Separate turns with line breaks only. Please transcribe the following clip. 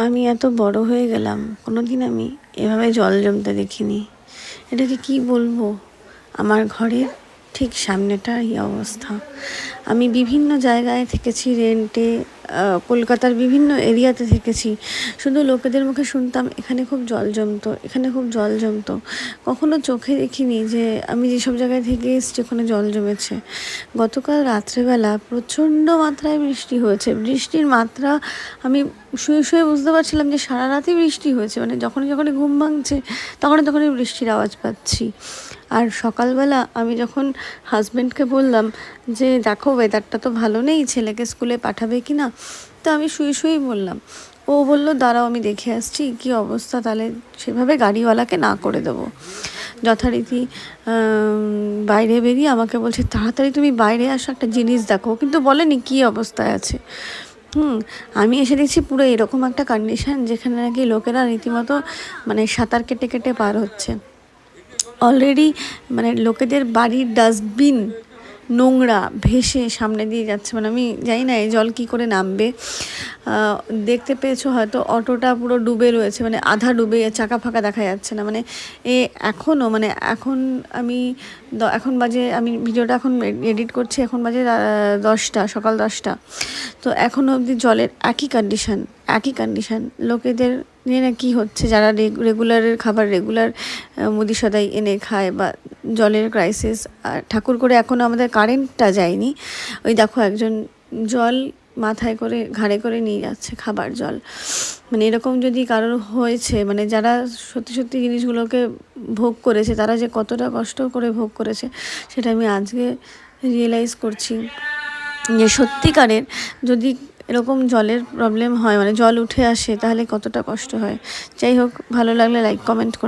আমি এত বড় হয়ে গেলাম, কোনোদিন আমি এভাবে জল জমতে দেখিনি। এটাকে কি বলবো? আমার ঘরের ঠিক সামনেটা এই অবস্থা। আমি বিভিন্ন জায়গায় থেকেছি রেন্টে, কলকাতার বিভিন্ন এরিয়াতে থেকেছি। শুধু লোকেদের মুখে শুনতাম এখানে খুব জল জমতো, এখানে খুব জল জমতো। কখনো চোখে দেখিনি যে আমি যেসব জায়গায় থেকে এসেছি ওখানে জল জমেছে। গতকাল রাত্রেবেলা প্রচণ্ড মাত্রায় বৃষ্টি হয়েছে। বৃষ্টির মাত্রা আমি শুয়ে শুয়ে বুঝতে পারছিলাম যে সারা রাতই বৃষ্টি হয়েছে। মানে যখনই যখনই ঘুম ভাঙছে তখনই বৃষ্টির আওয়াজ পাচ্ছি। আর সকালবেলা আমি যখন হাজব্যান্ডকে বললাম যে দেখো ওয়েদারটা তো ভালো নেই, ছেলেকে স্কুলে পাঠাবে কি না, তো আমি শুয়ে শুয়েই বললাম। ও বলল দাঁড়াও আমি দেখে আসছি কী অবস্থা, তাহলে সেভাবে গাড়িওয়ালাকে না করে দেবো। যথারীতি বাইরে বেরিয়ে আমাকে বলছে তাড়াতাড়ি তুমি বাইরে আসো, একটা জিনিস দেখো, কিন্তু বলেনি কী অবস্থায় আছে। আমি এসে দেখছি পুরো এরকম একটা কন্ডিশন যেখানে নাকি লোকেরা রীতিমতো মানে সাঁতার কেটে কেটে পার হচ্ছে। অলরেডি মানে লোকেদের বাড়ির ডাস্টবিন নোংরা ভেসে সামনে দিয়ে যাচ্ছে। মানে আমি জানি না এই জল কী করে নামবে। দেখতে পেয়েছো হয়তো অটোটা পুরো ডুবে রয়েছে, মানে আধা ডুবে, চাকা ফাঁকা দেখা যাচ্ছে না। মানে এখনও মানে এখন এখন বাজে, আমি ভিডিওটা এখন এডিট করছি, এখন বাজে 10টা, সকাল 10টা। তো এখনও অবধি জলের একই কন্ডিশান। লোকেদের নিয়ে না কী হচ্ছে, যারা রেগুলারের খাবার রেগুলার মুদি সদাই এনে খায়, বা জলের ক্রাইসিস। আর ঠাকুর করে এখনও আমাদের কারেন্টটা যায়নি। ওই দেখো একজন জল মাথায় করে ঘাড়ে করে নিয়ে যাচ্ছে, খাবার জল। মানে এরকম যদি কারোর হয়েছে, মানে যারা সত্যি সত্যি জিনিসগুলোকে ভোগ করেছে, তারা যে কতটা কষ্ট করে ভোগ করেছে সেটা আমি আজকে রিয়েলাইজ করছি। যে সত্যিকারের যদি এরকম জলের প্রবলেম হয়, মানে জল উঠে আসে, তাহলে কতটা কষ্ট হয়। যাই হোক, ভালো লাগলে লাইক কমেন্ট করে